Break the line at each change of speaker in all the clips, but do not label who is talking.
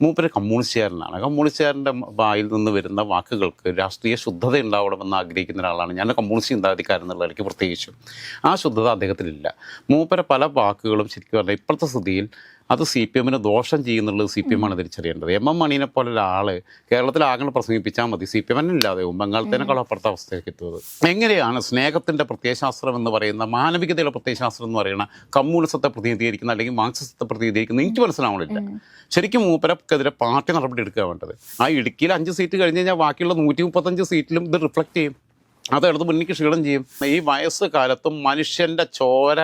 മൂപ്പര് കമ്മ്യൂണിസ്റ്റുകാരനാണ്. കമ്മ്യൂണിസ്റ്റുകാരൻ്റെ വായിൽ നിന്ന് വരുന്ന വാക്കുകൾക്ക് രാഷ്ട്രീയ ശുദ്ധത ഉണ്ടാവണമെന്ന് ആഗ്രഹിക്കുന്ന ഒരാളാണ്. ഞാൻ കമ്മ്യൂണിസ്റ്റ് ചിന്താഗതിക്കാരൻ എന്നുള്ള എനിക്ക് പ്രത്യേകിച്ചും ആ ശുദ്ധത അദ്ദേഹത്തിലില്ല. മൂപ്പരെ പല വാക്കുകളും ശരിക്കും പറഞ്ഞാൽ ഇപ്പോഴത്തെ സ്ഥിതിയിൽ അത് സി പി എമ്മിന് ദോഷം ചെയ്യുന്നുള്ളത് സി പി എമ്മാണ് തിരിച്ചറിയേണ്ടത്. എം എം മണീനെ പോലെ ഒരാൾ കേരളത്തിലാകെ പ്രസംഗിപ്പിച്ചാൽ മതി, സി പി എം തന്നെ ഇല്ലാതെയും ബംഗാളത്തേനേക്കാൾ അപ്പുറത്തെ അവസ്ഥയ്ക്ക് എത്തുന്നത്. എങ്ങനെയാണ് സ്നേഹത്തിൻ്റെ പ്രത്യയശാസ്ത്രം എന്ന് പറയുന്ന, മാനവികതയുടെ പ്രത്യയശാസ്ത്രം എന്ന് പറയുന്ന കമ്മ്യൂണിസത്തെ പ്രതിനിധീകരിക്കുന്ന അല്ലെങ്കിൽ മാർക്സിസത്തെ പ്രതിനിധീകരിക്കുന്ന എനിക്ക് മനസ്സിലാവണില്ല. ശരിക്കും മൂപ്പരക്കെതിരെ പാർട്ടി നടപടി എടുക്കുക വേണ്ടത്. ആ ഇടുക്കിയിൽ 5 സീറ്റ് കഴിഞ്ഞ് കഴിഞ്ഞാൽ ബാക്കിയുള്ള 135 സീറ്റിലും ഇത് റിഫ്ലക്റ്റ് ചെയ്യും. അത് ഇടത് മുന്നിക്ക് ക്ഷീണം ചെയ്യും. ഈ വയസ്സ് കാലത്തും മനുഷ്യൻ്റെ ചോര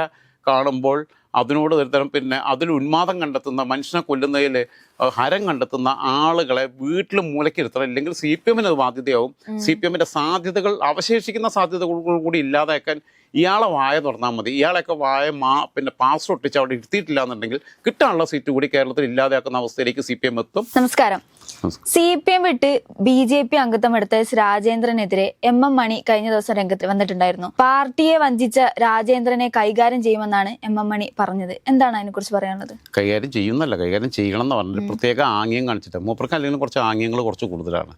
കാണുമ്പോൾ അതിനോട് ഒരുതരം പിന്നെ അതിൽ ഉന്മാദം കണ്ടെത്തുന്ന, മനുഷ്യനെ കൊല്ലുന്നതിൽ ഹരം കണ്ടെത്തുന്ന ആളുകളെ വീട്ടിൽ മൂലക്കിരുത്തണം. ഇല്ലെങ്കിൽ സി പി എമ്മിന് അത് ബാധ്യതയാവും. സി പി എമ്മിൻ്റെ സാധ്യതകൾ, അവശേഷിക്കുന്ന സാധ്യതകൾ കൂടി ഇല്ലാതാക്കാൻ ഇയാളെ വായ തുറന്നാൽ മതി. ഇയാളെയൊക്കെ വായ പിന്നെ പാസ് ഒട്ടിച്ച് അവിടെ ഇരുത്തിയിട്ടില്ല എന്നുണ്ടെങ്കിൽ കിട്ടാനുള്ള സീറ്റ് കൂടി കേരളത്തിൽ ഇല്ലാതാക്കുന്ന അവസ്ഥയിലേക്ക് സി പി എം എത്തും.
നമസ്കാരം. സി പി എം വിട്ട് ബി ജെ പി അംഗത്വം എടുത്ത എസ് രാജേന്ദ്രനെതിരെ എം എം മണി കഴിഞ്ഞ ദിവസം രംഗത്ത് വന്നിട്ടുണ്ടായിരുന്നു. പാർട്ടിയെ വഞ്ചിച്ച രാജേന്ദ്രനെ കൈകാര്യം ചെയ്യുമെന്നാണ് എം എം മണി പറഞ്ഞത്. എന്താണ് അതിനെക്കുറിച്ച് പറയാനുള്ളത്?
കൈകാര്യം ചെയ്യുന്നല്ല, കൈകാര്യം ചെയ്യണം എന്ന് പറഞ്ഞിട്ട് പ്രത്യേക ആംഗ്യം കാണിച്ചിട്ട്. മൂപ്പർക്ക് അല്ലെങ്കിൽ കുറച്ച് ആംഗ്യങ്ങൾ കുറച്ച് കൂടുതലാണ്.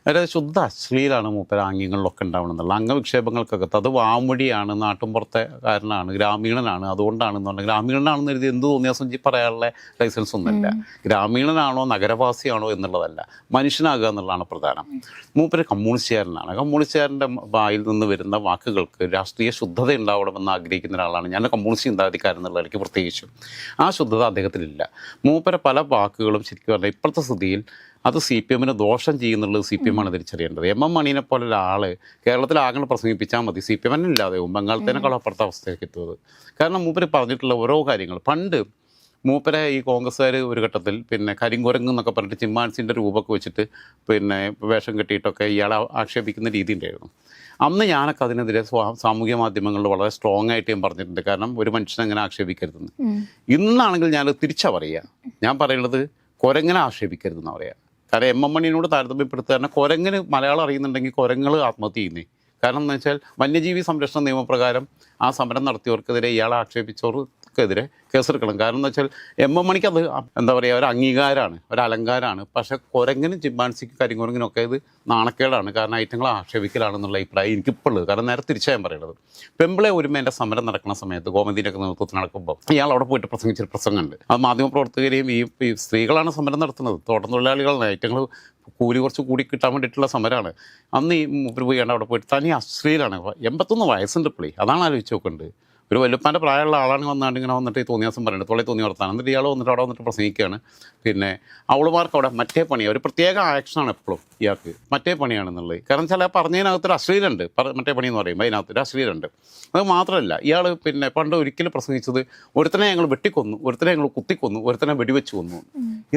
അതായത് ശുദ്ധ അശ്ലീലാണ് മൂപ്പര ആംഗ്യങ്ങളിലൊക്കെ ഉണ്ടാവണമെന്നുള്ള അംഗവിക്ഷേപങ്ങൾക്കകത്ത്. അത് വാമൊഴിയാണ്, നാട്ടുംപുറത്തെ കാരനാണ്, ഗ്രാമീണനാണ്, അതുകൊണ്ടാണെന്ന് പറഞ്ഞാൽ ഗ്രാമീണനാണെന്ന് എഴുതി എന്ത് തോന്നിയ സഞ്ചി പറയാനുള്ള ലൈസൻസ് ഒന്നുമില്ല. ഗ്രാമീണനാണോ നഗരവാസിയാണോ എന്നുള്ളതല്ല, മനുഷ്യനാകുക എന്നുള്ളതാണ് പ്രധാനം. മൂപ്പര് കമ്മ്യൂണിസ്റ്റുകാരനാണ്. കമ്മ്യൂണിസ്റ്റുകാരൻ്റെ വായിൽ നിന്ന് വരുന്ന വാക്കുകൾക്ക് രാഷ്ട്രീയ ശുദ്ധത ഉണ്ടാവണമെന്ന് ആഗ്രഹിക്കുന്ന ഒരാളാണ്. ഞാൻ കമ്മ്യൂണിസ്റ്റ് ചിന്താഗതിക്കാരൻ എന്നുള്ള എനിക്ക് പ്രത്യേകിച്ചും ആ ശുദ്ധത അദ്ദേഹത്തിലില്ല. മൂപ്പരെ പല വാക്കുകളും ശരിക്കും പറഞ്ഞാൽ ഇപ്പോഴത്തെ സ്ഥിതിയിൽ അത് സി പി എമ്മിന് ദോഷം ചെയ്യുന്നുള്ളത് സി പി എമ്മാണ് തിരിച്ചറിയേണ്ടത്. എം എം മണീനെ പോലെ ഒരാൾ കേരളത്തിലാകെ പ്രസംഗിപ്പിച്ചാൽ മതി, സി പി എം തന്നെ ഇല്ലാതെയും ബംഗാളത്തേനേക്കാൾ അപ്പുറത്തെ അവസ്ഥയ്ക്ക് എത്തുന്നത്. കാരണം മൂപ്പര് പറഞ്ഞിട്ടുള്ള ഓരോ കാര്യങ്ങൾ, പണ്ട് മൂപ്പരെ ഈ കോൺഗ്രസ്സുകാർ ഒരു ഘട്ടത്തിൽ പിന്നെ കരിങ്കുരങ്ങ് എന്നൊക്കെ പറഞ്ഞിട്ട് ചിമ്മാൻസിൻ്റെ രൂപമൊക്കെ വെച്ചിട്ട് പിന്നെ വേഷം കെട്ടിയിട്ടൊക്കെ ഇയാളെ ആക്ഷേപിക്കുന്ന രീതി ഉണ്ടായിരുന്നു. അന്ന് ഞാനൊക്കെ അതിനെതിരെ സാമൂഹ്യ മാധ്യമങ്ങളിൽ വളരെ സ്ട്രോങ് ആയിട്ട് ഞാൻ പറഞ്ഞിട്ടുണ്ട്. കാരണം ഒരു മനുഷ്യനെ അങ്ങനെ ആക്ഷേപിക്കരുതെന്ന്. ഇന്നാണെങ്കിൽ ഞാനത് തിരിച്ചാ പറയുക. ഞാൻ പറയുന്നത് കുരങ്ങനെ ആക്ഷേപിക്കരുതെന്ന് പറയാം. കാരണം എം എം മണിയോട് താരതമ്യപ്പെടുത്തുക, കാരണം കുരങ്ങിന് മലയാളം അറിയുന്നുണ്ടെങ്കിൽ കുരങ്ങൾ ആത്മഹത്യ ചെയ്യുന്നേ. കാരണം എന്ന് വെച്ചാൽ വന്യജീവി സംരക്ഷണ നിയമപ്രകാരം ആ സമരം നടത്തിയവർക്കെതിരെ ഇയാളെ ആക്ഷേപിച്ചവർക്കെതിരെ കേസെടുക്കണം. കാരണം എന്ന് വെച്ചാൽ എം എം മണിക്ക് അത് എന്താ പറയുക, ഒരു അംഗീകാരമാണ്, ഒരു അലങ്കാരമാണ്. പക്ഷേ കുരങ്ങിനും ചിമ്പാൻസിക്കും കരിങ്കുരങ്ങിനൊക്കെ ഇത് നാണക്കേടാണ്. കാരണം ഐറ്റങ്ങളെ ആക്ഷേപിക്കലാണെന്നുള്ള അഭിപ്രായം എനിക്കിപ്പോൾ ഉള്ളത്. കാരണം നേരെ തിരിച്ചാണ് ഞാൻ പറയുന്നത്. പെമ്പിളെ ഒരുമേൻ്റെ സമരം നടക്കുന്ന സമയത്ത് ഗോമതിൻ്റെയൊക്കെ നേതൃത്വത്തിൽ നടക്കുമ്പോൾ ഇയാൾ അവിടെ പോയിട്ട് പ്രസംഗിച്ചൊരു പ്രസംഗമുണ്ട്. അത് മാധ്യമപ്രവർത്തകരെയും ഈ സ്ത്രീകളാണ് സമരം നടത്തുന്നത്, തോട്ടം തൊഴിലാളികളാണ്. ഐറ്റങ്ങൾ കൂലി കുറച്ച് കൂടി കിട്ടാൻ വേണ്ടിയിട്ടുള്ള സമരമാണ്. അന്ന് ഈ മൂപ്പര് പോയി അവിടെ പോയിട്ട് തനി അശ്ലീലാണ്. 81 വയസ്സുണ്ട് പുള്ളി. അതാണ് ആലോചിച്ച് നോക്കേണ്ടത്. ഒരു വല്ലുപ്പാൻ്റെ പ്രായമുള്ള ആളാണ് വന്നാണ്ട് ഇങ്ങനെ വന്നിട്ട് ഈ തോന്നിയാസം പറയുന്നത്, തൊള്ളി തോന്നി വർത്താനം. എന്നിട്ട് ഇയാൾ വന്നിട്ട് അവിടെ വന്നിട്ട് പ്രസംഗിക്കുകയാണ്. പിന്നെ അവളുമാർക്ക് അവിടെ മറ്റേ പണിയാണ്, ഒരു പ്രത്യേക ആക്ഷനാണ് എപ്പോഴും ഇയാൾക്ക്, മറ്റേ പണിയാണെന്നുള്ളത്. കാരണം ചില പറഞ്ഞതിനകത്തൊരു അശ്ലീലുണ്ട്. മറ്റേ പണി എന്ന് പറയുമ്പോൾ അതിനകത്തൊരു അശ്ലീലുണ്ട്. അത് മാത്രമല്ല, ഇയാൾ പിന്നെ പണ്ട് ഒരിക്കലും പ്രസംഗിച്ചത് ഒരുത്തനെ ഞങ്ങൾ വെട്ടിക്കൊന്നു, ഒരുത്തനെ ഞങ്ങൾ കുത്തിക്കൊന്നു, ഒരുത്തനെ വെടിവെച്ച് കൊന്നു.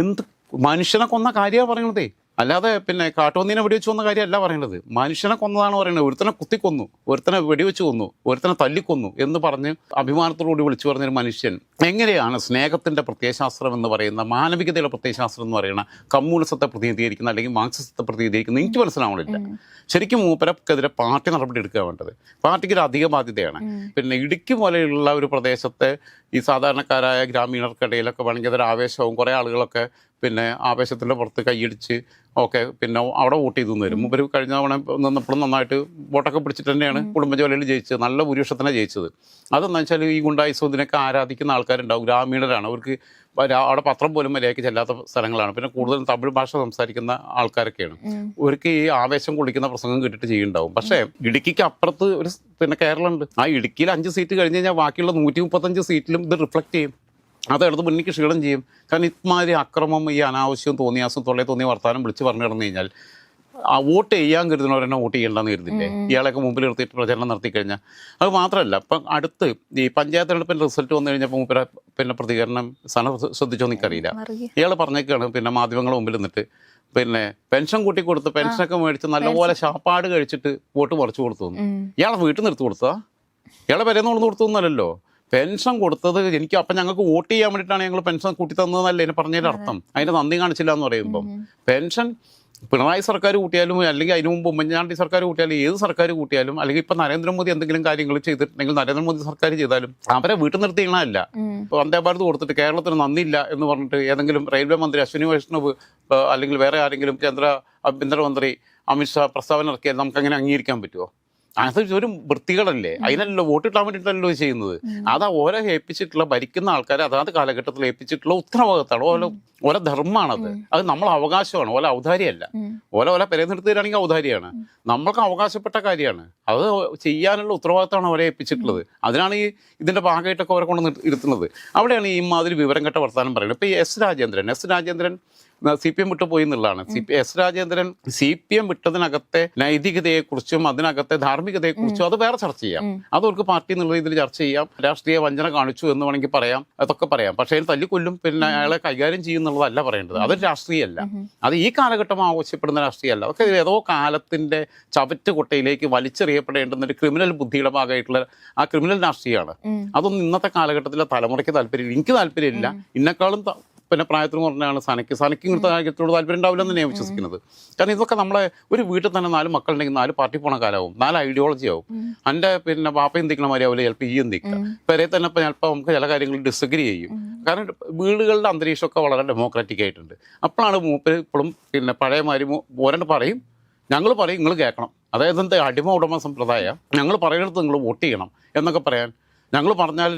എന്ത് മനുഷ്യനെ കൊന്ന കാര്യമാണ് പറയണതേ, അല്ലാതെ പിന്നെ കാട്ടുപന്നീനെ വെടിവെച്ച് കൊന്ന കാര്യമല്ല പറയണത്. മനുഷ്യനെ കൊന്നതാണ് പറയുന്നത്. ഒരുത്തനെ കുത്തിക്കൊന്നു, ഒരുത്തനെ വെടിവെച്ച് കൊന്നു, ഒരുത്തനെ തല്ലിക്കൊന്നു എന്ന് പറഞ്ഞ് അഭിമാനത്തോടുകൂടി വിളിച്ചു പറഞ്ഞൊരു മനുഷ്യൻ എങ്ങനെയാണ് സ്നേഹത്തിൻ്റെ പ്രത്യയശാസ്ത്രം എന്ന് പറയുന്ന, മാനവികതയുടെ പ്രത്യയശാസ്ത്രം എന്ന് പറയുന്ന കമ്മ്യൂണിസത്തെ പ്രതിനിധീകരിക്കുന്ന അല്ലെങ്കിൽ മാർക്സിസത്തെ പ്രതിനിധീകരിക്കുന്ന എനിക്ക് മനസ്സിലാവണില്ല. ശരിക്കും മൂപ്പരക്കെതിരെ പാർട്ടി നടപടി എടുക്കുക വേണ്ടത്. പാർട്ടിക്ക് ഒരു അധിക ബാധ്യതയാണ്. പിന്നെ ഇടുക്കി പോലെയുള്ള ഒരു പ്രദേശത്തെ ഈ സാധാരണക്കാരായ ഗ്രാമീണർക്കിടയിലൊക്കെ വേണമെങ്കിൽ അതൊരു ആവേശവും, കുറേ ആളുകളൊക്കെ പിന്നെ ആവേശത്തിൻ്റെ പുറത്ത് കൈയടിച്ച് ഒക്കെ പിന്നെ അവിടെ വോട്ട് ചെയ്തു വരും. മൂപ്പര് കഴിഞ്ഞ തവണ നിന്നപ്പോഴും നന്നായിട്ട് വോട്ടൊക്കെ പിടിച്ചിട്ട് തന്നെയാണ് കുടുംബജോലിയിൽ ജയിച്ചത്, നല്ല ഭൂരിപക്ഷത്തിനാണ് ജയിച്ചത്. അതെന്താ വെച്ചാൽ ഈ ഗുണ്ടായിസം ഇതിനൊക്കെ ആരാധിക്കുന്ന ആൾക്കാരുണ്ടാവും, ഗ്രാമീണരാണ്. അവർക്ക് അവിടെ പത്രം പോലും മര്യാദയ്ക്ക് ചെല്ലാത്ത സ്ഥലങ്ങളാണ്. പിന്നെ കൂടുതലും തമിഴ് ഭാഷ സംസാരിക്കുന്ന ആൾക്കാരൊക്കെയാണ്. അവർക്ക് ഈ ആവേശം കൊള്ളിക്കുന്ന പ്രസംഗം കേട്ടിട്ട് ചെയ്യുന്നുണ്ടാവും. പക്ഷേ ഇടുക്കിക്ക് അപ്പുറത്ത് ഒരു പിന്നെ കേരളമുണ്ട്. ആ ഇടുക്കിയിൽ 5 സീറ്റ് കഴിഞ്ഞ് കഴിഞ്ഞാൽ ബാക്കിയുള്ള 135 സീറ്റിലും ഇത് റിഫ്ലക്റ്റ് ചെയ്യും. അത് ഇടത് മുന്നിക്ക് ക്ഷീണം ചെയ്യും. കാരണം ഇമാതിരി അക്രമം, ഈ അനാവശ്യവും തോന്നിയാസും തൊള്ളേ തോന്നിയ വർത്താനം വിളിച്ച് പറഞ്ഞു കിടന്നു കഴിഞ്ഞാൽ വോട്ട് ചെയ്യാൻ കരുതുന്നവരെന്നെ വോട്ട് ചെയ്യേണ്ടെന്ന് കരുതില്ലേ. ഇയാളൊക്കെ മുമ്പിൽ നിർത്തിയിട്ട് പ്രചരണം നടത്തി കഴിഞ്ഞാൽ. അത് മാത്രമല്ല, ഇപ്പം അടുത്ത് ഈ പഞ്ചായത്ത് തെരഞ്ഞെടുപ്പിൻ്റെ റിസൾട്ട് വന്നു കഴിഞ്ഞപ്പോൾ മൂപ്പര പിന്നെ പ്രതികരണം ശ്രദ്ധിച്ചോ എനിക്കറിയില്ല. ഇയാൾ പറഞ്ഞേക്കാണ് പിന്നെ മാധ്യമങ്ങളുടെ മുമ്പിൽ നിന്നിട്ട് പിന്നെ പെൻഷൻ കൂട്ടി കൊടുത്ത് പെൻഷനൊക്കെ മേടിച്ച് നല്ലപോലെ ശാപ്പാട് കഴിച്ചിട്ട് വോട്ട് മറിച്ചു കൊടുത്തു. ഇയാളെ വീട്ടിൽ നിർത്തി കൊടുത്താ, ഇയാളെ പെരേന്ന് കൊടുത്ത് കൊടുത്തൊന്നുമല്ലല്ലോ. പെൻഷൻ കൊടുത്തത് എനിക്ക് അപ്പം ഞങ്ങൾക്ക് വോട്ട് ചെയ്യാൻ വേണ്ടിയിട്ടാണ് ഞങ്ങൾ പെൻഷൻ കൂട്ടി തന്നതെന്നല്ലേ എന്നെ പറഞ്ഞതിൻ്റെ അർത്ഥം. അതിൻ്റെ നന്ദി കാണിച്ചില്ല എന്ന് പറയുമ്പം പെൻഷൻ പിണറായി സർക്കാർ കൂട്ടിയാലും അല്ലെങ്കിൽ അതിന് മുമ്പ് ഉമ്മൻചാണ്ടി സർക്കാർ കൂട്ടിയാലും ഏത് സർക്കാർ കൂട്ടിയാലും അല്ലെങ്കിൽ ഇപ്പം നരേന്ദ്രമോദി എന്തെങ്കിലും കാര്യങ്ങൾ ചെയ്തിട്ടുണ്ടെങ്കിൽ നരേന്ദ്രമോദി സർക്കാർ ചെയ്താലും അവരെ വീട്ടിൽ നിർത്തിയില്ല. വന്ദേ ഭാരത് കൊടുത്തിട്ട് കേരളത്തിന് നന്ദിയില്ല എന്ന് പറഞ്ഞിട്ട് ഏതെങ്കിലും റെയിൽവേ മന്ത്രി അശ്വിനി വൈഷ്ണവ് അല്ലെങ്കിൽ വേറെ ആരെങ്കിലും കേന്ദ്ര ആഭ്യന്തരമന്ത്രി അമിത്ഷാ പ്രസ്താവന ഇറക്കിയാൽ നമുക്ക് അങ്ങനെ അംഗീകരിക്കാൻ പറ്റുമോ? അത് ഒരു വൃത്തികളല്ലേ, അതിനല്ലോ വോട്ട് കിട്ടാൻ വേണ്ടിയിട്ടല്ലോ ചെയ്യുന്നത്. അത് ഓരോ ഏൽപ്പിച്ചിട്ടുള്ള ഭരിക്കുന്ന ആൾക്കാരെ അതാത് കാലഘട്ടത്തിൽ ഏൽപ്പിച്ചിട്ടുള്ള ഉത്തരവാദിത്തമാണ്, ഓരോ ധർമ്മമാണത്. അത് നമ്മളെ അവകാശമാണ്, ഓല ഔദാര്യമല്ല. ഓല പെരനിർത്തിയാണെങ്കിൽ ഔദാര്യാണ്, നമ്മൾക്ക് അവകാശപ്പെട്ട കാര്യമാണ്. അത് ചെയ്യാനുള്ള ഉത്തരവാദിത്തമാണ് അവരെ ഏൽപ്പിച്ചിട്ടുള്ളത്. അതിനാണ് ഇതിന്റെ ഭാഗമായിട്ടൊക്കെ അവരെ കൊണ്ട് ഇരുത്തുന്നത്. അവിടെയാണ് ഈ മാതിരി വിവരം കെട്ട വർത്താനം പറയുന്നത്. ഇപ്പൊ എസ് രാജേന്ദ്രൻ CPM വിട്ടു പോയി എന്നുള്ളതാണ്. എസ് രാജേന്ദ്രൻ CPM വിട്ടതിനകത്തെ നൈതികതയെക്കുറിച്ചും അതിനകത്തെ ധാർമ്മികതയെക്കുറിച്ചും അത് വേറെ ചർച്ച ചെയ്യാം. അതവർക്ക് പാർട്ടി എന്നുള്ള രീതിയിൽ ചർച്ച ചെയ്യാം. രാഷ്ട്രീയ വഞ്ചന കാണിച്ചു എന്ന് വേണമെങ്കിൽ പറയാം, അതൊക്കെ പറയാം. പക്ഷേ അതിന് തല്ലിക്കൊല്ലും പിന്നെ അയാളെ കൈകാര്യം ചെയ്യുന്നുള്ളതല്ല പറയേണ്ടത്. അതൊരു രാഷ്ട്രീയമല്ല, അത് ഈ കാലഘട്ടം ആവശ്യപ്പെടുന്ന രാഷ്ട്രീയമല്ല. അതൊക്കെ ഏതോ കാലത്തിന്റെ ചവറ്റുകൊട്ടയിലേക്ക് വലിച്ചെറിയപ്പെടേണ്ടുന്ന ഒരു ക്രിമിനൽ ബുദ്ധിയുടെ ഭാഗമായിട്ടുള്ള ആ ക്രിമിനൽ രാഷ്ട്രീയമാണ്. അതൊന്നും ഇന്നത്തെ കാലഘട്ടത്തിലെ തലമുറയ്ക്ക് താല്പര്യമില്ല, എനിക്ക് താല്പര്യമില്ല. ഇന്നെക്കാളും പിന്നെ പ്രായത്തിന് പറഞ്ഞാണ് സനയ്ക്ക് ഇങ്ങനത്തെ കാര്യത്തോട് താല്പര്യം ഉണ്ടാവില്ലെന്ന് ഞാൻ വിശ്വസിക്കുന്നത്. കാരണം ഇതൊക്കെ നമ്മളെ ഒരു വീട്ടിൽ തന്നെ 4 മക്കളുണ്ടെങ്കിൽ 4 പാർട്ടി പോണ കാലമാവും, 4 ഐഡിയോളജി ആവും. എൻ്റെ പിന്നെ ബാപ്പ എന്തിക്കണ മാതിരിയാവില്ല ചിലപ്പോൾ ഈ എന്തിക്കുക. പെരേ തന്നെ ഇപ്പം ചിലപ്പോൾ നമുക്ക് ചില കാര്യങ്ങൾ ഡിസഗ്രി ചെയ്യും. കാരണം വീടുകളുടെ അന്തരീക്ഷമൊക്കെ വളരെ ഡെമോക്രാറ്റിക് ആയിട്ടുണ്ട്. അപ്പോഴാണ് മൂപ്പര് ഇപ്പോഴും പിന്നെ പഴയ മാതിരി ഓരോ പറയും, ഞങ്ങൾ പറയും നിങ്ങൾ കേൾക്കണം. അതായത് എന്താ അടിമ ഉടമ സമ്പ്രദായം, ഞങ്ങൾ പറയുന്നിടത്ത് നിങ്ങൾ വോട്ട് ചെയ്യണം എന്നൊക്കെ പറയാൻ, ഞങ്ങൾ പറഞ്ഞാൽ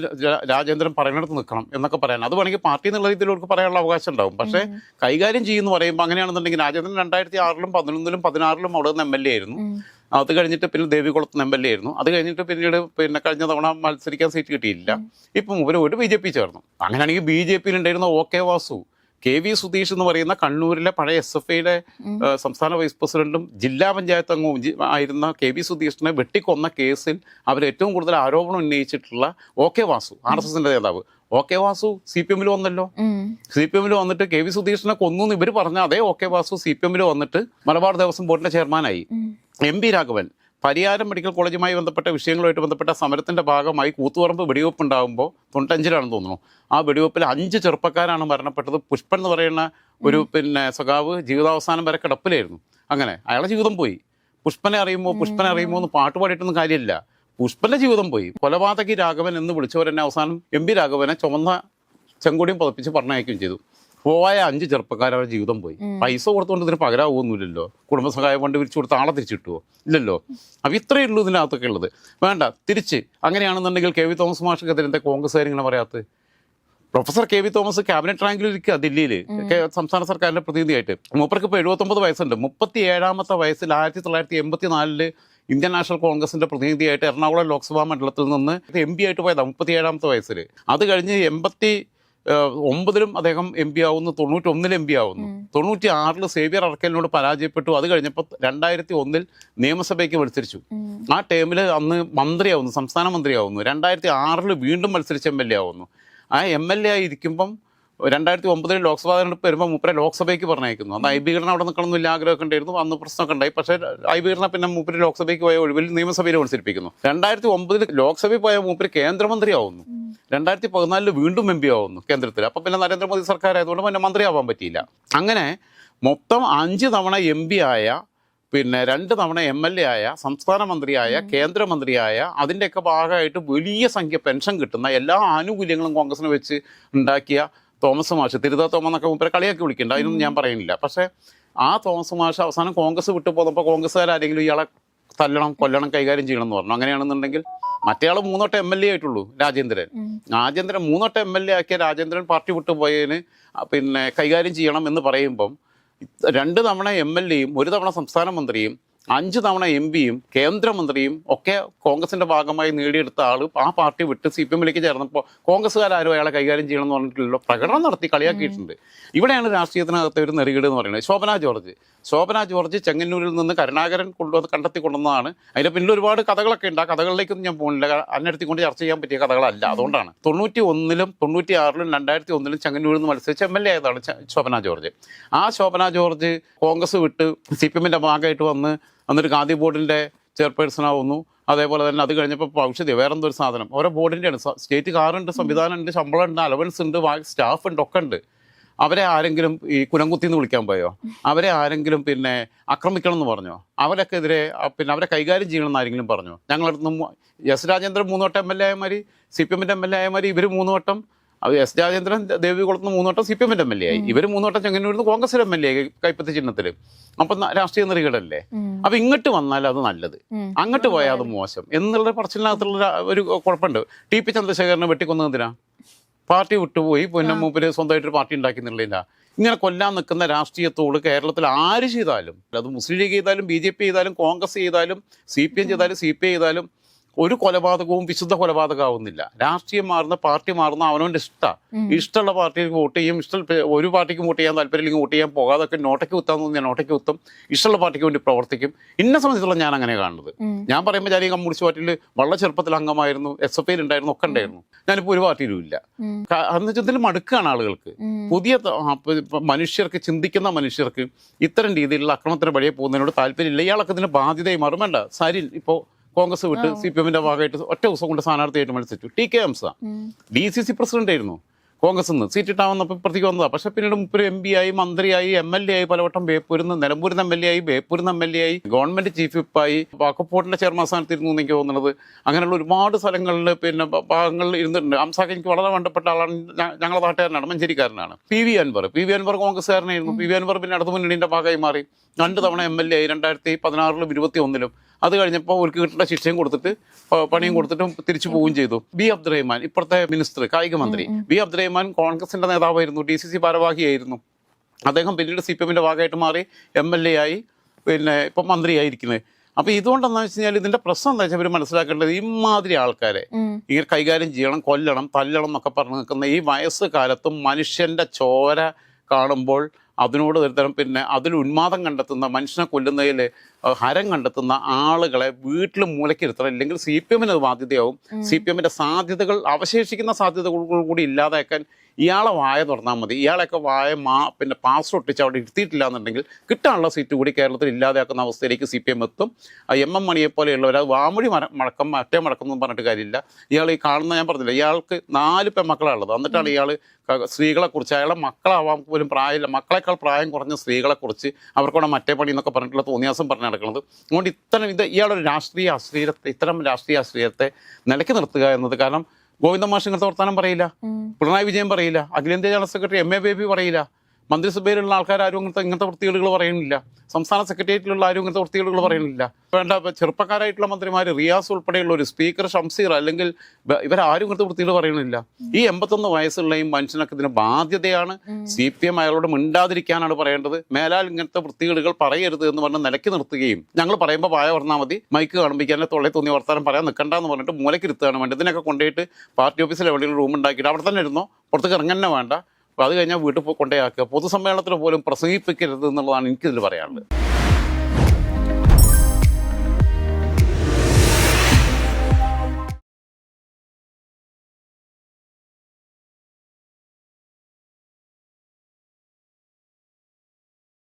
രാജേന്ദ്രൻ പറയുന്നിടത്ത് നിൽക്കണം എന്നൊക്കെ പറയാൻ, അത് വേണമെങ്കിൽ പാർട്ടി എന്നുള്ള രീതിയിൽ അവർക്ക് പറയാനുള്ള അവകാശം ഉണ്ടാവും. പക്ഷേ കൈകാര്യം ചെയ്യുമെന്ന് പറയുമ്പോൾ അങ്ങനെയാണെന്നുണ്ടെങ്കിൽ രാജേന്ദ്രൻ 2006-ലും 2011-ലും 2016-ലും അവിടെ നിന്ന് MLA ആയിരുന്നു. അത് കഴിഞ്ഞിട്ട് പിന്നെ ദേവികുളത്ത് MLA ആയിരുന്നു. അത് കഴിഞ്ഞിട്ട് പിന്നീട് പിന്നെ കഴിഞ്ഞ തവണ മത്സരിക്കാൻ സീറ്റ് കിട്ടിയില്ല. ഇപ്പം ഒരു BJP ചേർന്നു. അങ്ങനെയാണെങ്കിൽ BJP ഉണ്ടായിരുന്ന OK വാസു, KV സുധീഷ് എന്ന് പറയുന്ന കണ്ണൂരിലെ പഴയ SFIയുടെ സംസ്ഥാന വൈസ് പ്രസിഡന്റും ജില്ലാ പഞ്ചായത്ത് അംഗവും ആയിരുന്ന KV സുധീഷിനെ വെട്ടിക്കൊന്ന കേസിൽ അവർ ഏറ്റവും കൂടുതൽ ആരോപണം ഉന്നയിച്ചിട്ടുള്ള OK വാസു, RSSന്റെ നേതാവ് OK വാസു CPM വന്നല്ലോ. CPM വന്നിട്ട് KV സുധീഷിനെ കൊന്നു എന്ന് ഇവർ പറഞ്ഞ അതേ OK വാസു CPM വന്നിട്ട് മലബാർ ദേവസ്വം ബോർഡിന്റെ ചെയർമാനായി. MP രാഘവൻ പരിയാരം മെഡിക്കൽ കോളേജുമായി ബന്ധപ്പെട്ട വിഷയങ്ങളുമായിട്ട് ബന്ധപ്പെട്ട സമരത്തിന്റെ ഭാഗമായി കൂത്തുപറമ്പ് വെടിവെപ്പ് ഉണ്ടാകുമ്പോൾ 95-ലാണെന്ന് തോന്നുന്നു. ആ വെടിവെപ്പിൽ 5 ചെറുപ്പക്കാരാണ് മരണപ്പെട്ടത്. പുഷ്പൻ എന്ന് പറയുന്ന ഒരു പിന്നെ സഖാവ് ജീവിതാവസാനം വരെ കിടപ്പിലായിരുന്നു. അങ്ങനെ അയാളുടെ ജീവിതം പോയി. പുഷ്പനെ അറിയുമോ എന്ന് പാട്ട് പാടിയിട്ടൊന്നും കാര്യമില്ല, പുഷ്പന്റെ ജീവിതം പോയി. കൊലപാതകി രാഘവൻ എന്ന് വിളിച്ചവരെന്നെ അവസാനം MP രാഘവനെ ചുമന്ന ചെങ്കൊടിയും പതപ്പിച്ച് പറഞ്ഞയക്കുകയും ചെയ്തു. പോയ 5 ചെറുപ്പക്കാരുടെ ജീവിതം പോയി. പൈസ കൊടുത്തുകൊണ്ട് ഇതിന് പകരാവുന്നില്ലല്ലോ. കുടുംബസഹായ ഫണ്ട് വിരിച്ചു കൊടുത്ത് ആളെ തിരിച്ചിട്ടുവോ? ഇല്ലല്ലോ. അപ്പം ഇത്രയേ ഉള്ളൂ ഇതിനകത്തൊക്കെ ഉള്ളത്. വേണ്ട, തിരിച്ച് അങ്ങനെയാണെന്നുണ്ടെങ്കിൽ KV തോമസ് മാഷിക്കെതിരെ എന്താ കോൺഗ്രസ്സുകാർ ഇങ്ങനെ പറയാത്തത്? പ്രൊഫസർ KV തോമസ് ക്യാബിനറ്റ് റാങ്കിൽ ഇരിക്കുക ദില്ലിയിൽ സംസ്ഥാന സർക്കാരിന്റെ പ്രതിനിധിയായിട്ട്. മൂപ്പർക്ക് ഇപ്പോൾ 79 വയസ്സുണ്ട്. 37-ാമത്തെ വയസ്സിൽ 1984 ഇന്ത്യൻ നാഷണൽ കോൺഗ്രസിന്റെ പ്രതിനിധിയായിട്ട് എറണാകുളം ലോക്സഭാ മണ്ഡലത്തിൽ നിന്ന് MP ആയിട്ട് പോയതാണ് 37-ാമത്തെ വയസ്സിൽ. അത് കഴിഞ്ഞ് 89-ലും അദ്ദേഹം MP ആവുന്നു, 91-ൽ MP ആവുന്നു, 96-ൽ സേവ്യർ അർക്കലിനോട് പരാജയപ്പെട്ടു. അത് കഴിഞ്ഞപ്പോൾ 2001-ൽ നിയമസഭയ്ക്ക് മത്സരിച്ചു. ആ ടേമിൽ അന്ന് മന്ത്രിയാവുന്നു, സംസ്ഥാന മന്ത്രിയാവുന്നു. 2006-ൽ വീണ്ടും മത്സരിച്ച് MLA ആവുന്നു. ആ MLA ആയിരിക്കുമ്പം 2009-ൽ ലോക്സഭാ തെരഞ്ഞെടുപ്പ് വരുമ്പോൾ മൂപ്പരെ ലോക്സഭയ്ക്ക് പറഞ്ഞയക്കുന്നു. അന്ന് ഐബീകരണം അവിടെ നിൽക്കണമെന്നില്ല ആഗ്രഹമൊക്കെ ഉണ്ടായിരുന്നു. അന്ന് പ്രശ്നമൊക്കെ ഉണ്ടായി. പക്ഷേ ഐബീകരണം പിന്നെ മൂപ്പര് ലോക്സഭയ്ക്ക് പോയ ഒഴിവിൽ നിയമസഭയിൽ മത്സരിപ്പിക്കുന്നു. 2009-ൽ ലോക്സഭയിൽ പോയ മൂപ്പര് കേന്ദ്രമന്ത്രിയാവുന്നു. 2014-ൽ വീണ്ടും MP ആവുന്നു കേന്ദ്രത്തിൽ. അപ്പം പിന്നെ നരേന്ദ്രമോദി സർക്കാർ ആയതുകൊണ്ട് പിന്നെ മന്ത്രിയാവാൻ പറ്റിയില്ല. അങ്ങനെ മൊത്തം 5 തവണ MP ആയ, പിന്നെ 2 തവണ MLA ആയ, സംസ്ഥാന മന്ത്രിയായ, കേന്ദ്രമന്ത്രിയായ, അതിൻ്റെയൊക്കെ ഭാഗമായിട്ട് വലിയ സംഖ്യ പെൻഷൻ കിട്ടുന്ന എല്ലാ ആനുകൂല്യങ്ങളും കോൺഗ്രസിന് വെച്ച് ഉണ്ടാക്കിയ തോമസ് മാഷ്, തിരുതാ തോമസ് എന്നൊക്കെ മുമ്പേ കളിയാക്കി വിളിക്കുന്നുണ്ട്, അതിനൊന്നും ഞാൻ പറയുന്നില്ല. പക്ഷേ ആ തോമസ് മാഷ് അവസാനം കോൺഗ്രസ് വിട്ടു പോന്നപ്പോൾ കോൺഗ്രസ്സുകാരെങ്കിലും ഇയാളെ തല്ലണം, കൊല്ലണം, കൈകാര്യം ചെയ്യണം എന്ന് പറഞ്ഞു. അങ്ങനെയാണെന്നുണ്ടെങ്കിൽ മറ്റേയാൾ 3 വട്ടം MLA ആയിട്ടുള്ളൂ രാജേന്ദ്രൻ 3 വട്ടം MLA ആക്കിയ രാജേന്ദ്രൻ പാർട്ടി വിട്ടുപോയതിന് പിന്നെ കൈകാര്യം ചെയ്യണം എന്ന് പറയുമ്പം 2 തവണ MLA-യും 1 തവണ സംസ്ഥാന മന്ത്രിയും 5 തവണ MP-യും കേന്ദ്രമന്ത്രിയും ഒക്കെ കോൺഗ്രസിന്റെ ഭാഗമായി നേടിയെടുത്ത ആൾ ആ പാർട്ടി വിട്ട് CPM-ലേക്ക് ചേർന്നപ്പോൾ കോൺഗ്രസ്സുകാരും അയാളെ കൈകാര്യം ചെയ്യണം എന്ന് പറഞ്ഞിട്ടുള്ളൂ പ്രകടനം നടത്തി കളിയാക്കിയിട്ടുണ്ട്. ഇവിടെയാണ് രാഷ്ട്രീയത്തിനകത്തെ ഒരു നെറുകേട് എന്ന് പറയുന്നത്. ശോഭന ജോർജ് ചെങ്ങന്നൂരിൽ നിന്ന് കരുണാകരൻ കണ്ടെത്തിക്കൊണ്ടുവന്നതാണ്. അതിന്റെ പിന്നിൽ ഒരുപാട് കഥകളൊക്കെ ഉണ്ട്. ആ കഥകളിലേക്കൊന്നും ഞാൻ പോകുന്നില്ല, അന്നെടുത്തിക്കൊണ്ട് ചർച്ച ചെയ്യാൻ പറ്റിയ കഥകളല്ല. അതുകൊണ്ടാണ് 91-ലും 96-ലും 2001-ലും ചെങ്ങന്നൂരിൽ നിന്ന് മത്സരിച്ച് MLA ആയതാണ് ശോഭന ജോർജ്. ആ ശോഭന ജോർജ് കോൺഗ്രസ് വിട്ട് CPM-ന്റെ ഭാഗമായിട്ട് എന്നിട്ട് ഗാന്ധി ബോർഡിന്റെ ചെയർപേഴ്സൺ ആവുന്നു. അതേപോലെ തന്നെ അത് കഴിഞ്ഞപ്പോൾ ഔഷധി വേറെന്തൊരു സാധനം ഓരോ ബോർഡിൻ്റെയാണ്. സ്റ്റേറ്റ് കാറുണ്ട്, സംവിധാനം ഉണ്ട്, ശമ്പളം ഉണ്ട്, അലവൻസ് ഉണ്ട്, സ്റ്റാഫ് ഉണ്ട്, ഒക്കെ ഉണ്ട്. അവരെ ആരെങ്കിലും ഈ കുലംകുത്തി എന്ന് വിളിക്കാൻ പോയോ? അവരെ ആരെങ്കിലും പിന്നെ ആക്രമിക്കണം എന്ന് പറഞ്ഞോ? അവരൊക്കെ എതിരെ പിന്നെ അവരെ കൈകാര്യം ചെയ്യണമെന്ന് ആരെങ്കിലും പറഞ്ഞോ? ഞങ്ങളടുത്ത് എസ് രാജേന്ദ്രൻ 3 വട്ടം MLA ആയമാതിരി, CPM MLA ആയമാതിരി ഇവർ 3 വട്ടം, എസ് രാജേന്ദ്രൻ ദേവികുളത്ത് 3 വട്ടം CPM MLA ആയി, ഇവർ 3 വട്ടം ചെങ്ങന്നൂരിൽ കോൺഗ്രസ് MLA ആയി കൈപ്പത്തി ചിഹ്നത്തിൽ. അപ്പം രാഷ്ട്രീയ നെറികടല്ലേ? അപ്പൊ ഇങ്ങോട്ട് വന്നാൽ അത് നല്ലത്, അങ്ങോട്ട് പോയാൽ അത് മോശം എന്നുള്ള പറച്ചിലിനകത്തുള്ള ഒരു കുഴപ്പമുണ്ട്. TP ചന്ദ്രശേഖരനെ വെട്ടിക്കൊന്നതിനാ? പാർട്ടി വിട്ടുപോയി, പിന്നെ മൂപ്പര് സ്വന്തമായിട്ടൊരു പാർട്ടി ഉണ്ടാക്കുന്നില്ല. ഇങ്ങനെ കൊല്ലാൻ നിൽക്കുന്ന രാഷ്ട്രീയത്തോട് കേരളത്തിൽ ആര് ചെയ്താലും, അത് മുസ്ലിം ലീഗ് ചെയ്താലും BJP ചെയ്താലും കോൺഗ്രസ് ചെയ്താലും CPM ചെയ്താലും CPI ചെയ്താലും ഒരു കൊലപാതകവും വിശുദ്ധ കൊലപാതകമാവുന്നില്ല. രാഷ്ട്രീയം മാറുന്ന, പാർട്ടി മാറുന്ന അവനവൻ്റെ ഇഷ്ടമുള്ള പാർട്ടിക്ക് വോട്ട് ചെയ്യും, ഒരു പാർട്ടിക്ക് വോട്ട് ചെയ്യാൻ താല്പര്യമില്ലെങ്കിൽ വോട്ട് ചെയ്യാൻ പോകാതൊക്കെ നോട്ടയ്ക്ക് കുത്താന്ന് ഞാൻ നോട്ടയ്ക്ക് കുത്തും, ഇഷ്ടമുള്ള പാർട്ടിക്ക് വേണ്ടി പ്രവർത്തിക്കും. ഇന്ന സംബന്ധിച്ചുള്ള ഞാൻ അങ്ങനെ കാണുന്നത്. ഞാൻ പറയുമ്പോൾ ഞാൻ ഈ കമ്മ്യൂണിസ്റ്റ് പാർട്ടിയിൽ വളരെ ചെറുപ്പത്തിൽ അംഗമായിരുന്നു, SFI ഉണ്ടായിരുന്നു, ഒക്കെ ഉണ്ടായിരുന്നു. ഞാനിപ്പോൾ ഒരു പാർട്ടിയിലും ഇല്ല. അന്ന് വെച്ചാൽ മടുക്കുകയാണ് ആളുകൾക്ക്. പുതിയ മനുഷ്യർക്ക്, ചിന്തിക്കുന്ന മനുഷ്യർക്ക് ഇത്തരം രീതിയിലുള്ള അക്രമത്തിന് വഴിയെ പോകുന്നതിനോട് താല്പര്യമില്ല. ഇയാളൊക്കെ ഇതിന് ബാധ്യതയായി മാറും. വേണ്ട, സരിൻ ഇപ്പോൾ കോൺഗ്രസ് വിട്ട് CPM ഭാഗമായിട്ട് ഒറ്റ ദിവസം കൊണ്ട് സ്ഥാനാർത്ഥിയായിട്ട് മത്സരിച്ചു. TK ഹംസ DCC പ്രസിഡന്റ് ആയിരുന്നു, കോൺഗ്രസ് നിന്ന് സീറ്റ് ഇട്ടാവുന്നപ്പോൾ ഇപ്പുറത്തേക്ക് വന്നതാണ്. പക്ഷെ പിന്നീട് മുപ്പര് MP ആയി, മന്ത്രിയായി, MLA ആയി, പലവട്ടം ബേപ്പൂരിന്ന്, നിലമ്പൂരിന്ന് MLA ആയി, ബേപ്പൂരിന്ന് MLA ആയി, ഗവൺമെന്റ് ചീഫ് വിപ്പായി, വാക്കപ്പോർട്ടിന്റെ ചെയർമാൻ സ്ഥാനത്തിരുന്നു എന്ന് എനിക്ക് തോന്നുന്നത്. അങ്ങനെയുള്ള ഒരുപാട് സ്ഥലങ്ങളിൽ പിന്നെ ഭാഗങ്ങളിൽ ഇരുന്നിട്ടുണ്ട്. ഹംസാക്ക് എനിക്ക് വളരെ വേണ്ടപ്പെട്ട ആളാണ്, ഞങ്ങളുടെ നാട്ടുകാരനാണ്, മഞ്ചേരിക്കാരനാണ്. PV അൻവർ കോൺഗ്രസ്സുകാരനായിരുന്നു. PV അൻവർ പിന്നെ അടുത്ത മുന്നണിയുടെ ഭാഗമായി മാറി, 2 തവണ MLA ആയി, 2016-ലും 2021-ലും. അത് കഴിഞ്ഞപ്പോൾ അവർക്ക് കിട്ടുന്ന ശിക്ഷയും കൊടുത്തിട്ട് പണിയും കൊടുത്തിട്ട് തിരിച്ചു പോവുകയും ചെയ്തു. B അബ്ദുറഹ്മാൻ, ഇപ്പോഴത്തെ മിനിസ്റ്റർ, കായിക മന്ത്രി B അബ്ദുറഹ്മാൻ കോൺഗ്രസിന്റെ നേതാവായിരുന്നു, DCC ഭാരവാഹിയായിരുന്നു. അദ്ദേഹം പിന്നീട് CPM ഭാഗമായിട്ട് മാറി, MLA ആയി, പിന്നെ ഇപ്പം മന്ത്രിയായിരിക്കുന്നത്. അപ്പൊ ഇതുകൊണ്ടെന്ന് വെച്ച് കഴിഞ്ഞാൽ ഇതിന്റെ പ്രശ്നം എന്താ വെച്ചാൽ ഇവർ മനസ്സിലാക്കേണ്ടത്, ഇമാതിരി ആൾക്കാരെ ഈ കൈകാര്യം ചെയ്യണം, കൊല്ലണം, തല്ലണം എന്നൊക്കെ പറഞ്ഞു നിൽക്കുന്ന ഈ വയസ്സ് കാലത്തും മനുഷ്യന്റെ ചോര കാണുമ്പോൾ അതിനോട് ഒരു തരം പിന്നെ അതിൽ ഉന്മാദം കണ്ടെത്തുന്ന, മനുഷ്യനെ കൊല്ലുന്നതിൽ ഹരം കണ്ടെത്തുന്ന ആളുകളെ വീട്ടിൽ മൂലക്കിരുത്തണം. ഇല്ലെങ്കിൽ CPM അത് ബാധ്യതയാവും. CPM സാധ്യതകൾ, അവശേഷിക്കുന്ന സാധ്യതകൾ കൂടി ഇല്ലാതാക്കാൻ ഇയാളെ വായ തുറന്നാൽ മതി. ഇയാളെയൊക്കെ വായ പിന്നെ പാസ് ഒട്ടിച്ച് അവിടെ ഇരുത്തിയിട്ടില്ല എന്നുണ്ടെങ്കിൽ കിട്ടാനുള്ള സീറ്റ് കൂടി കേരളത്തിൽ ഇല്ലാതാക്കുന്ന അവസ്ഥയിലേക്ക് CPM എത്തും. MM മണിയെ പോലെയുള്ളവർ അത് വാമൊഴി മടക്കം മറ്റേ മടക്കം എന്നും പറഞ്ഞിട്ട് കാര്യമില്ല. ഇയാൾ ഈ കാണുന്ന, ഞാൻ പറഞ്ഞില്ല, ഇയാൾക്ക് 4 പെൺമക്കളാണുള്ളത്. എന്നിട്ടാണ് ഇയാൾ സ്ത്രീകളെക്കുറിച്ച്, അയാളെ മക്കളാവാൻ പോലും പ്രായമില്ല, മക്കളെക്കാൾ പ്രായം കുറഞ്ഞ സ്ത്രീകളെക്കുറിച്ച് അവർക്കൂടെ മറ്റേ പണി എന്നൊക്കെ പറഞ്ഞിട്ടുള്ള തോന്നിയാസം പറഞ്ഞ് നടക്കുന്നത്. അതുകൊണ്ട് ഇയാളൊരു ഇത്തരം രാഷ്ട്രീയ അശ്ലീലത്തെ നിലയ്ക്ക് നിർത്തുക എന്നത്. കാരണം ഗോവിന്ദ മാഷ് ഇങ്ങനത്തെ വർത്താനം പറയില്ല, പിണറായി വിജയൻ പറയില്ല, അഖിലേന്ത്യാ ജനറൽ സെക്രട്ടറി MA ബേബി പറയില്ല, മന്ത്രിസഭയിലുള്ള ആൾക്കാരും ഇങ്ങനത്തെ വൃത്തികേടുകൾ പറയുന്നില്ല, സംസ്ഥാന സെക്രട്ടേറിയറ്റിലുള്ള ആരും ഇങ്ങനത്തെ വൃത്തികേടുകൾ പറയുന്നില്ല. വേണ്ട, ചെറുപ്പക്കാരായിട്ടുള്ള മന്ത്രിമാർ, റിയാസ് ഉൾപ്പെടെയുള്ള ഒരു സ്പീക്കർ ഷംസീർ, അല്ലെങ്കിൽ ഇവരാരും ഇങ്ങനത്തെ വൃത്തികൾ പറയുന്നില്ല. ഈ 81 വയസ്സുള്ള ഈ മനുഷ്യനൊക്കെ ഇതിന് ബാധ്യതയാണ്. CPM അയാളോട് മിണ്ടാതിരിക്കാനാണ് പറയേണ്ടത്. മേലാൽ ഇങ്ങനത്തെ വൃത്തികേടുകൾ പറയരുത് എന്ന് പറഞ്ഞ് നിലയ്ക്ക് നിർത്തുകയും, ഞങ്ങൾ പറയുമ്പോൾ വായ പറഞ്ഞാൽ മതി, മൈക്ക് കാണുമ്പോൾ തൊള്ളേ തോന്നിയ വർത്താനം പറയാൻ നിൽക്കണ്ടെന്ന് പറഞ്ഞിട്ട് മൂലക്കിരുത്തുകയാണ് വേണ്ടത്. ഇതിനൊക്കെ കൊണ്ടുപോയിട്ട് പാർട്ടി ഓഫീസിൽ എവിടെയെങ്കിലും റൂം ഉണ്ടാക്കിയിട്ട് അവിടെ തന്നെ ഇരുന്നോ, പുറത്തേക്ക് ഇറങ്ങന്നെ വേണ്ട. അപ്പോൾ അത് കഴിഞ്ഞാൽ വീട്ടിൽ കൊണ്ടേയാക്കുക. പൊതുസമ്മേളനത്തിന് പോലും പ്രസംഗിപ്പിക്കരുത് എന്നുള്ളതാണ് എനിക്കിതിൽ പറയാനുള്ളത്.